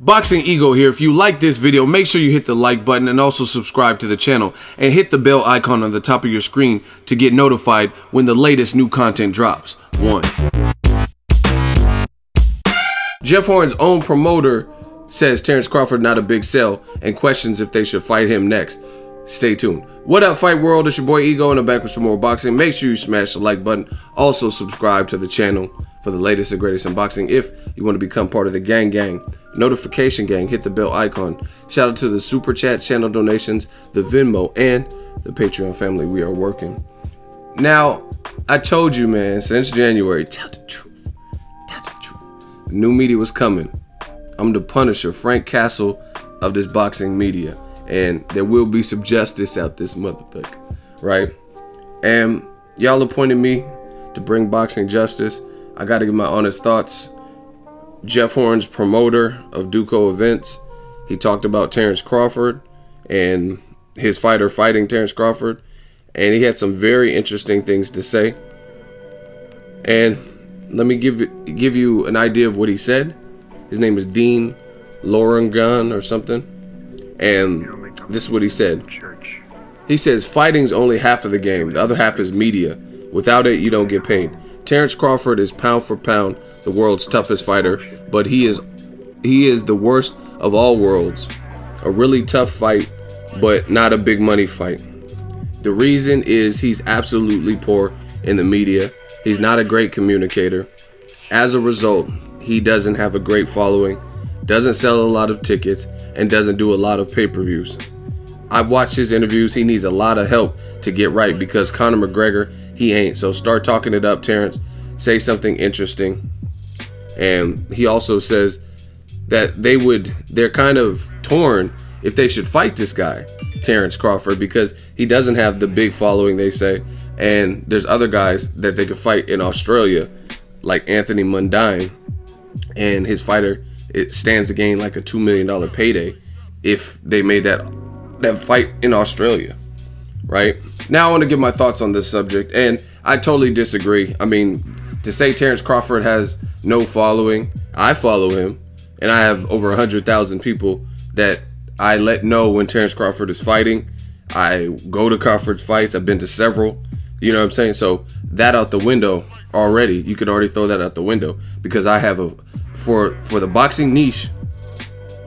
Boxing Ego here. If you like this video, make sure you hit the like button and also subscribe to the channel and hit the bell icon on the top of your screen to get notified when the latest new content drops. 1. Jeff Horn's own promoter says Terence Crawford not a big sell and questions if they should fight him next. Stay tuned. What up, Fight World? It's your boy Ego and I'm back with some more boxing. Make sure you smash the like button. Also subscribe to the channel for the latest and greatest in boxing. If you want to become part of the gang, notification gang, hit the bell icon. Shout out to the super chat, channel donations, the Venmo, and the Patreon family. We are working. Now, I told you, man, since January, tell the truth. Tell the truth. New media was coming. I'm the Punisher, Frank Castle of this boxing media. And there will be some justice out this motherfucker, right? And y'all appointed me to bring boxing justice. I got to give my honest thoughts. Jeff Horn's promoter of DUCO events, he talked about Terence Crawford and his fighter fighting Terence Crawford, and he had some very interesting things to say. And let me give you an idea of what he said. His name is Dean Lorangan or something, and this is what he said. He says fighting's only half of the game. The other half is media. Without it, you don't get paid. Terence Crawford is pound for pound the world's toughest fighter, but he is the worst of all worlds. A really tough fight, but not a big money fight. The reason is he's absolutely poor in the media. He's not a great communicator. As a result, he doesn't have a great following, doesn't sell a lot of tickets, and doesn't do a lot of pay-per-views. I've watched his interviews. He needs a lot of help to get right because Conor McGregor, he ain't. So start talking it up, Terence. Say something interesting. And he also says that they're kind of torn if they should fight this guy, Terence Crawford, because he doesn't have the big following, they say. And there's other guys that they could fight in Australia, like Anthony Mundine, and his fighter, it stands to gain like a $2 million payday if they made that fight in Australia, right? Now I want to give my thoughts on this subject, and I totally disagree. I mean, to say Terence Crawford has no following, I follow him, and I have over 100,000 people that I let know when Terence Crawford is fighting. I go to Crawford's fights. I've been to several. You know what I'm saying? So that out the window already. You could already throw that out the window because I have for the boxing niche,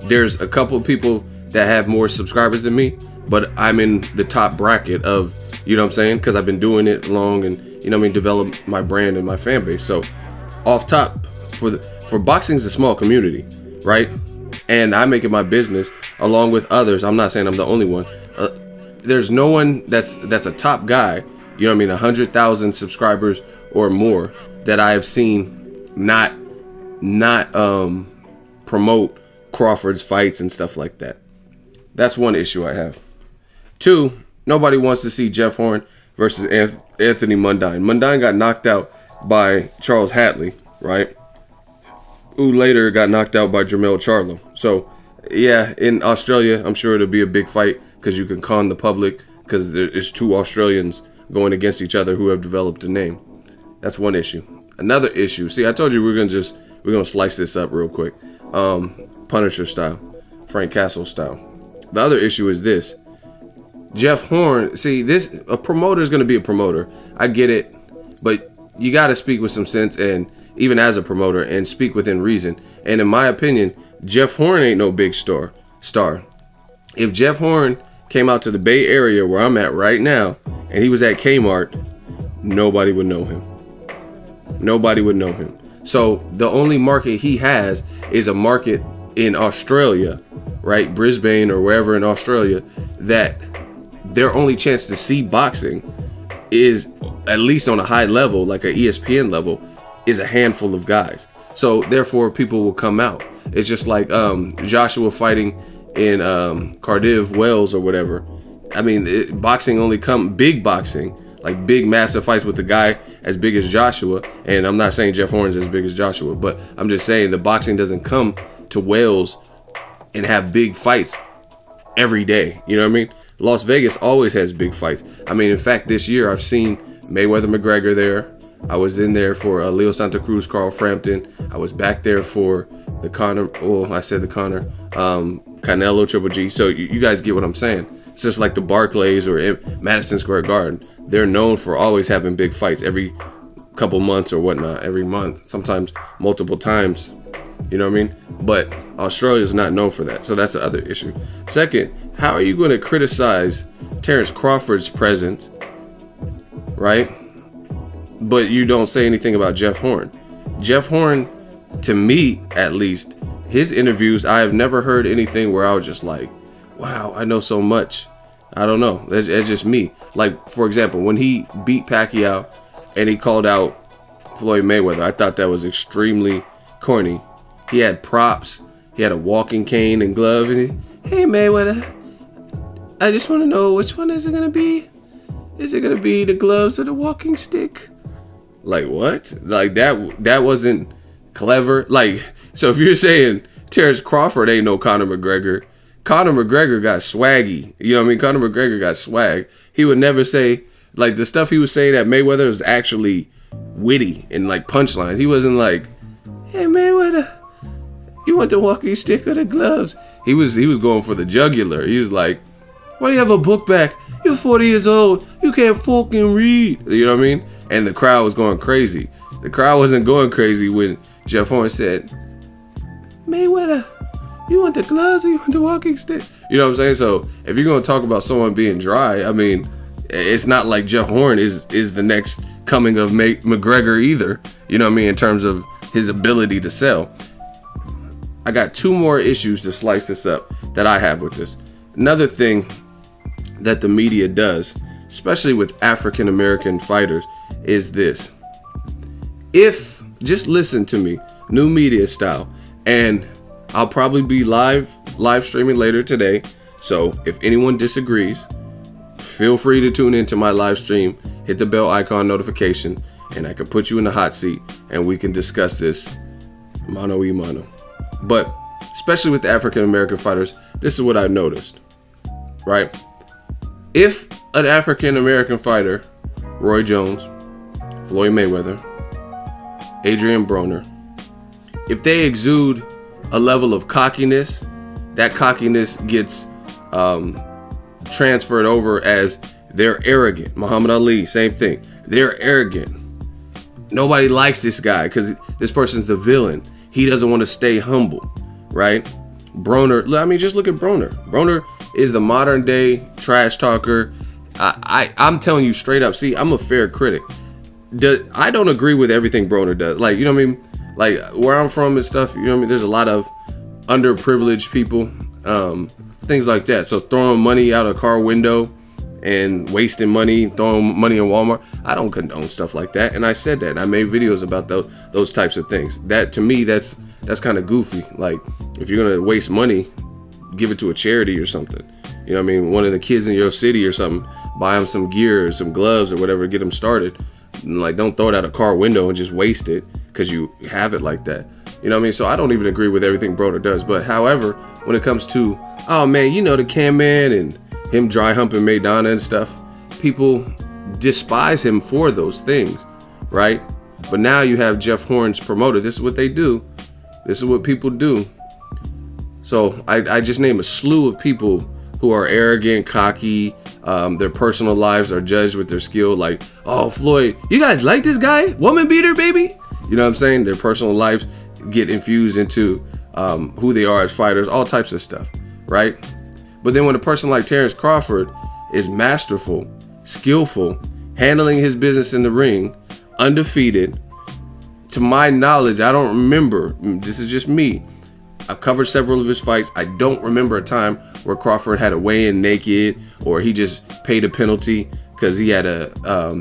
there's a couple of people that have more subscribers than me, but I'm in the top bracket of, you know what I'm saying? Because I've been doing it long and, you know what I mean, develop my brand and my fan base. So off top, for boxing's a small community, right? And I make it my business along with others. I'm not saying I'm the only one. There's no one that's a top guy, you know what I mean, 100,000 subscribers or more that I have seen not promote Crawford's fights and stuff like that. That's one issue I have. 2, nobody wants to see Jeff Horn versus Anthony Mundine. Mundine got knocked out by Charles Hatley, right? Who later got knocked out by Jermell Charlo. So, yeah, in Australia, I'm sure it'll be a big fight because you can con the public because there's 2 Australians going against each other who have developed a name. That's one issue. Another issue. See, I told you we're gonna slice this up real quick. Punisher style, Frank Castle style. The other issue is this. Jeff Horn, see, a promoter is going to be a promoter. I get it, but you got to speak with some sense, and even as a promoter, and speak within reason. And in my opinion, Jeff Horn ain't no big star. If Jeff Horn came out to the Bay Area where I'm at right now, and he was at Kmart, nobody would know him. Nobody would know him. So the only market he has is a market in Australia, right? Brisbane or wherever in Australia, that their only chance to see boxing is, at least on a high level, like an ESPN level, is a handful of guys. So therefore people will come out. It's just like Joshua fighting in Cardiff, Wales or whatever. I mean, boxing only big boxing, like big massive fights with a guy as big as Joshua. And I'm not saying Jeff Horn's as big as Joshua, but I'm just saying the boxing doesn't come to Wales and have big fights every day. You know what I mean? Las Vegas always has big fights. I mean, in fact, this year I've seen Mayweather McGregor there. I was in there for Leo Santa Cruz, Carl Frampton. I was back there for the Conor, Canelo Triple G. So you guys get what I'm saying. It's just like the Barclays or Madison Square Garden. They're known for always having big fights every couple months or whatnot, every month, sometimes multiple times. You know what I mean? But Australia is not known for that. So that's the other issue. Second, how are you going to criticize Terence Crawford's presence, right? But you don't say anything about Jeff Horn. Jeff Horn, to me at least, his interviews, I have never heard anything where I was just like, wow, I know so much. I don't know. That's just me. Like, for example, when he beat Pacquiao and he called out Floyd Mayweather, I thought that was extremely corny. He had props. He had a walking cane and glove. And he, hey, Mayweather, I just want to know, which one is it going to be? Is it going to be the gloves or the walking stick? Like, what? Like, that wasn't clever. Like, so if you're saying Terence Crawford ain't no Conor McGregor, Conor McGregor got swaggy. You know what I mean? Conor McGregor got swag. He would never say, like, the stuff he was saying at Mayweather is actually witty and like punchlines. He wasn't like, hey, Mayweather, you want the walking stick or the gloves? He was going for the jugular. He was like, why do you have a book back? You're 40 years old. You can't fucking read. You know what I mean? And the crowd was going crazy. The crowd wasn't going crazy when Jeff Horn said, Mayweather, you want the gloves or you want the walking stick? You know what I'm saying? So if you're going to talk about someone being dry, I mean, it's not like Jeff Horn is the next coming of McGregor either. You know what I mean? In terms of his ability to sell. I got two more issues to slice this up that I have with this. Another thing that the media does, especially with African American fighters, is this. If, just listen to me, new media style, and I'll probably be live streaming later today. So if anyone disagrees, feel free to tune into my live stream, hit the bell icon notification, and I can put you in the hot seat and we can discuss this mano a mano. But especially with the African American fighters, this is what I've noticed, right? If an African American fighter, Roy Jones, Floyd Mayweather, Adrian Broner, if they exude a level of cockiness, that cockiness gets transferred over as they're arrogant. Muhammad Ali, same thing. They're arrogant. Nobody likes this guy because this person's the villain. He doesn't want to stay humble, right? Broner, I mean, just look at Broner. Broner is the modern day trash talker. I'm telling you straight up. See, I'm a fair critic. I don't agree with everything Broner does. Like, you know what I mean? Like, where I'm from and stuff, you know what I mean? There's a lot of underprivileged people, things like that. So throwing money out a car window and wasting money, throwing money in Walmart, I don't condone stuff like that. And I said that. And I made videos about those types of things. That, to me, that's kind of goofy. Like, if you're gonna waste money, give it to a charity or something. You know what I mean? One of the kids in your city or something, buy them some gear or some gloves or whatever to get them started. And, like, don't throw it out a car window and just waste it because you have it like that. You know what I mean? So I don't even agree with everything Broner does. But however, when it comes to, oh man, you know, the Can Man and him dry humping Maidana and stuff, people despise him for those things, right? But now you have Jeff Horn's promoter. This is what they do. This is what people do. So I just named a slew of people who are arrogant, cocky. Their personal lives are judged with their skill. Like, oh, Floyd, you guys like this guy? Woman beater, baby? You know what I'm saying? Their personal lives get infused into who they are as fighters, all types of stuff, right? But then when a person like Terence Crawford is masterful, skillful, handling his business in the ring, undefeated, to my knowledge, I don't remember, this is just me, I've covered several of his fights. I don't remember a time where Crawford had a weigh-in naked or he just paid a penalty because he had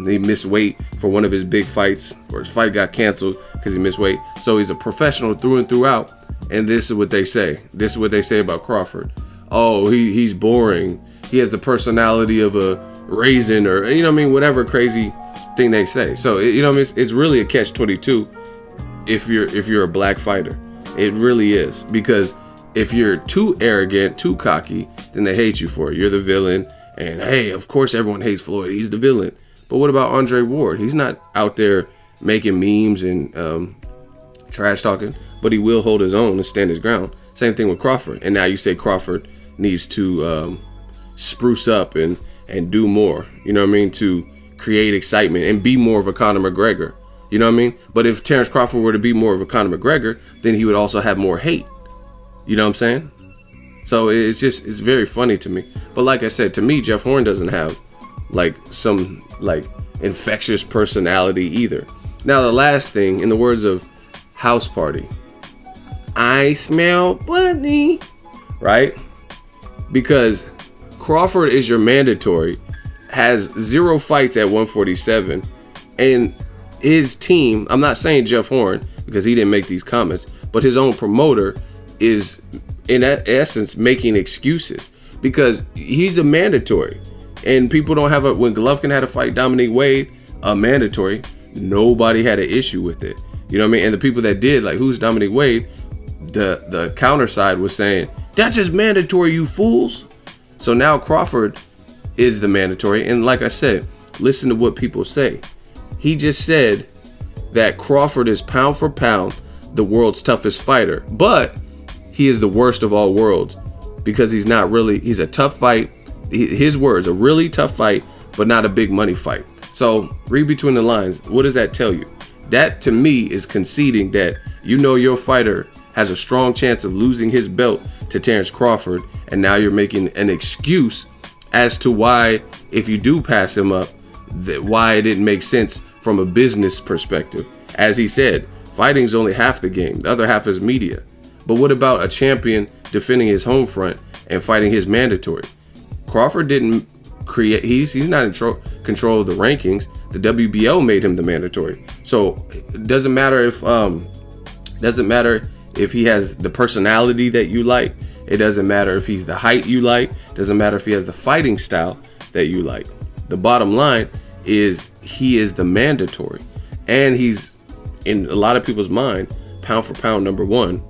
he missed weight for one of his big fights, or his fight got canceled because he missed weight. So he's a professional through and throughout. And this is what they say. This is what they say about Crawford. Oh, he's boring. He has the personality of a raisin, or, you know what I mean, whatever crazy thing they say. So, you know what I mean, it's really a catch-22 if you're a black fighter. It really is, because if you're too arrogant, too cocky, then they hate you for it. You're the villain, and hey, of course everyone hates Floyd. He's the villain. But what about Andre Ward? He's not out there making memes and trash talking, but he will hold his own and stand his ground. Same thing with Crawford. And now you say Crawford needs to spruce up and do more, you know what I mean, to create excitement and be more of a Conor McGregor, you know what I mean? But if Terence Crawford were to be more of a Conor McGregor, then he would also have more hate, you know what I'm saying? So it's very funny to me. But like I said, to me, Jeff Horn doesn't have like some like infectious personality either. Now the last thing, in the words of House Party, I smell bunny, right? Because Crawford is your mandatory, has 0 fights at 147, and his team, I'm not saying Jeff Horn because he didn't make these comments, but his own promoter is in essence making excuses because he's a mandatory, and people don't have when Golovkin had to fight Dominique Wade, a mandatory, nobody had an issue with it, you know what I mean? And the people that did, like, who's Dominique Wade, the counter side was saying, that's just mandatory, you fools. So now Crawford is the mandatory, and like I said, listen to what people say. He just said that Crawford is pound for pound the world's toughest fighter, but he is the worst of all worlds because he's a tough fight. His words, a really tough fight, but not a big money fight. So read between the lines. What does that tell you? That to me is conceding that you know your fighter has a strong chance of losing his belt to Terence Crawford, and now you're making an excuse as to why, if you do pass him up, why it didn't make sense from a business perspective. As he said, fighting's only half the game, the other half is media. But what about a champion defending his home front and fighting his mandatory? Crawford didn't create, he's not in control of the rankings. The WBO made him the mandatory. So it doesn't matter if he has the personality that you like. It doesn't matter if he's the height you like. It doesn't matter if he has the fighting style that you like. The bottom line is he is the mandatory, and he's, in a lot of people's mind, pound for pound #1,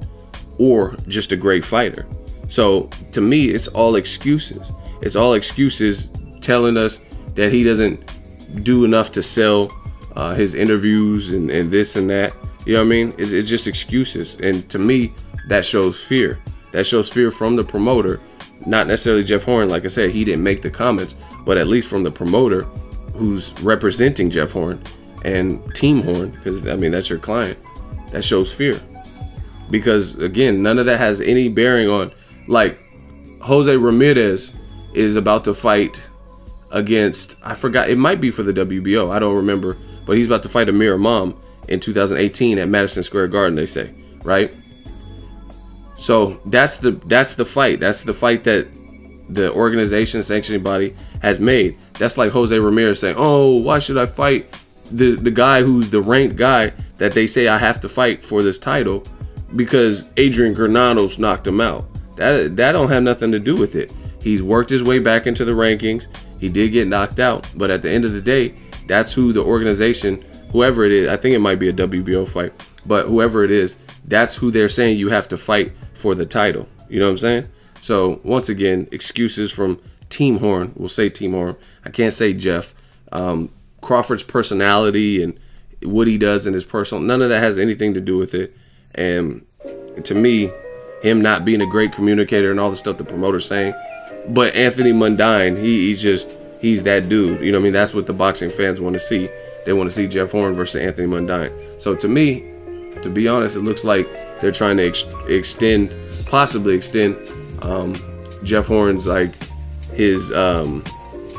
or just a great fighter. So to me, it's all excuses. It's all excuses telling us that he doesn't do enough to sell his interviews and this and that. You know what I mean? It's just excuses. And to me, that shows fear. That shows fear from the promoter, not necessarily Jeff Horn. Like I said, he didn't make the comments, but at least from the promoter who's representing Jeff Horn and Team Horn, because I mean, that's your client. That shows fear. Because again, none of that has any bearing on, like, Jose Ramirez is about to fight against, I forgot, it might be for the WBO, I don't remember, but he's about to fight Amir Imam in 2018 at Madison Square Garden, they say, right? So that's the fight. That's the fight that the organization, sanctioning body, has made. That's like Jose Ramirez saying, oh, why should I fight the guy who's the ranked guy that they say I have to fight for this title because Adrian Granados knocked him out. That don't have nothing to do with it. He's worked his way back into the rankings. He did get knocked out, but at the end of the day, that's who the organization, whoever it is, I think it might be a WBO fight, but whoever it is, that's who they're saying you have to fight for the title. You know what I'm saying? So once again, excuses from Team Horn. We'll say Team Horn. I can't say Jeff. Crawford's personality and what he does in his personal, none of that has anything to do with it. And to me, him not being a great communicator and all the stuff the promoter's saying, but Anthony Mundine, he's that dude. You know what I mean? That's what the boxing fans want to see. They want to see Jeff Horn versus Anthony Mundine. So to me, to be honest, it looks like they're trying to possibly extend Jeff Horn's, like, his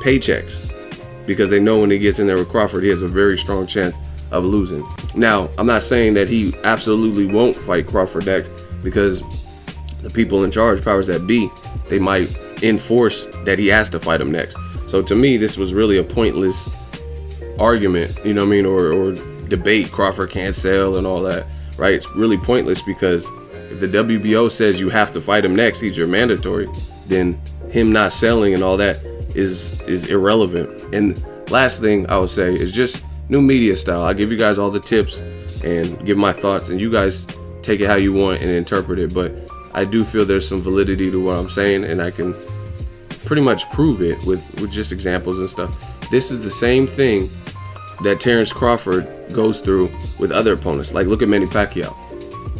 paychecks, because they know when he gets in there with Crawford, he has a very strong chance of losing. Now, I'm not saying that he absolutely won't fight Crawford next, because the people in charge, powers that be, they might enforce that he has to fight him next. So to me, this was really a pointless argument, you know what I mean, or debate. Crawford can't sell and all that, right? It's really pointless, because if the WBO says you have to fight him next, he's your mandatory, then him not selling and all that is irrelevant. And last thing I would say is just new media style. I give you guys all the tips and give my thoughts, and you guys take it how you want and interpret it. But I do feel there's some validity to what I'm saying, and I can pretty much prove it with just examples and stuff. This is the same thing that Terence Crawford goes through with other opponents. Like, look at Manny Pacquiao.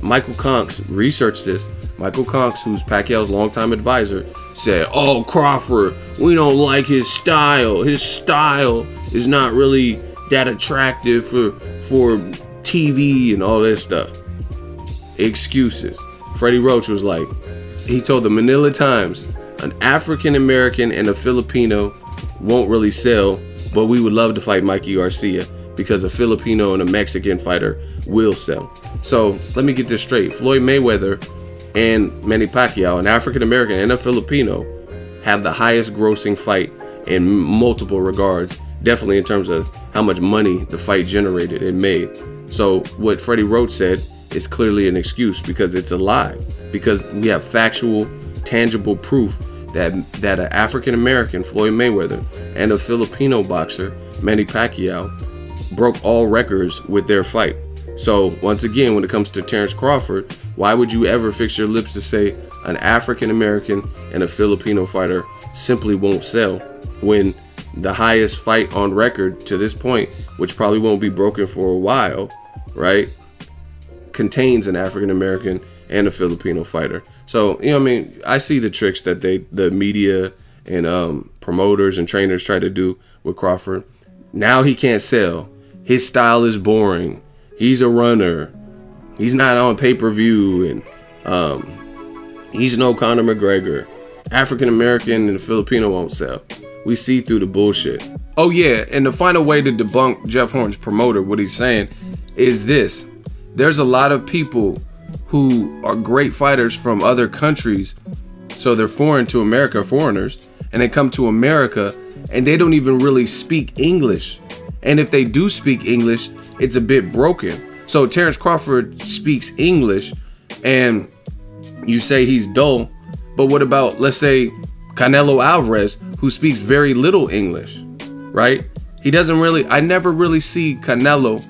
Michael Conks researched this. Michael Conks, who's Pacquiao's longtime advisor, said, "Oh, Crawford, we don't like his style. His style is not really that attractive for TV and all this stuff." Excuses. Freddie Roach was like, he told the Manila Times, "An African American and a Filipino won't really sell, but we would love to fight Mikey Garcia because a Filipino and a Mexican fighter will sell." So let me get this straight. Floyd Mayweather and Manny Pacquiao, an African American and a Filipino, have the highest grossing fight in multiple regards. Definitely in terms of how much money the fight generated and made. So what Freddie Roach said is clearly an excuse, because it's a lie. Because we have factual, tangible proof that an African American, Floyd Mayweather, and a Filipino boxer, Manny Pacquiao, broke all records with their fight. So once again, when it comes to Terence Crawford, why would you ever fix your lips to say an African American and a Filipino fighter simply won't sell, when the highest fight on record to this point, which probably won't be broken for a while, right, contains an African American and a Filipino fighter? So, you know what I mean, I see the tricks that the media and promoters and trainers try to do with Crawford. Now he can't sell. His style is boring. He's a runner. He's not on pay-per-view, and he's no Conor McGregor. African American and Filipino won't sell. We see through the bullshit. Oh yeah, and the final way to debunk Jeff Horn's promoter, what he's saying is this: there's a lot of people who are great fighters from other countries, so they're foreign to America, foreigners, and they come to America and they don't even really speak English. And if they do speak English, it's a bit broken. So Terence Crawford speaks English, and you say he's dull, but what about, let's say, Canelo Alvarez, who speaks very little English, right? He doesn't really, I never really see Canelo,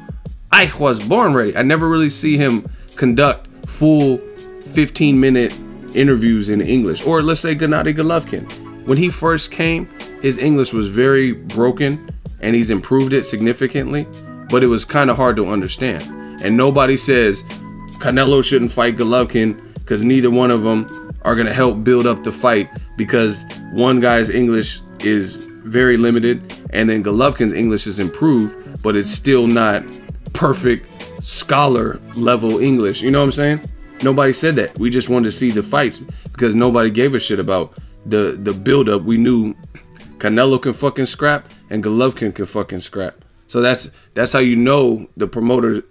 I was born ready, I never really see him conduct full 15-minute interviews in English. Or let's say Gennady Golovkin. When he first came, his English was very broken, and he's improved it significantly, but it was kind of hard to understand. And nobody says Canelo shouldn't fight Golovkin because neither one of them are going to help build up the fight, because one guy's English is very limited and then Golovkin's English is improved, but it's still not perfect scholar level English. You know what I'm saying? Nobody said that. We just wanted to see the fights because nobody gave a shit about the build up. We knew Canelo can fucking scrap and Golovkin can fucking scrap. So that's how you know the promoter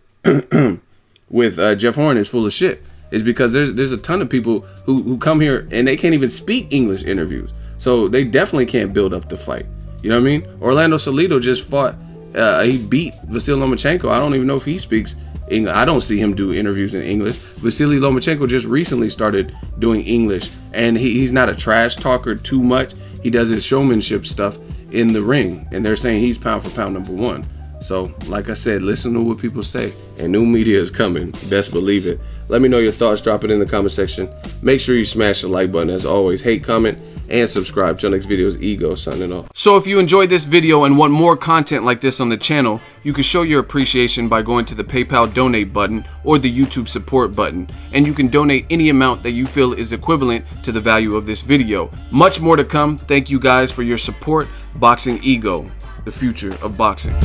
with Jeff Horn is full of shit. Is because there's a ton of people who come here and they can't even speak English interviews. So they definitely can't build up the fight. You know what I mean? Orlando Salido just fought, he beat Vasily Lomachenko. I don't even know if he speaks English. I don't see him do interviews in English. Vasily Lomachenko just recently started doing English, and he's not a trash talker too much. He does his showmanship stuff in the ring, and they're saying he's pound for pound #1. So, like I said, listen to what people say. And new media is coming. Best believe it. Let me know your thoughts. Drop it in the comment section. Make sure you smash the like button. As always, hate, comment, and subscribe. Till next video is Ego signing off. So if you enjoyed this video and want more content like this on the channel, you can show your appreciation by going to the PayPal donate button or the YouTube support button. And you can donate any amount that you feel is equivalent to the value of this video. Much more to come. Thank you guys for your support. Boxing Ego, the future of boxing.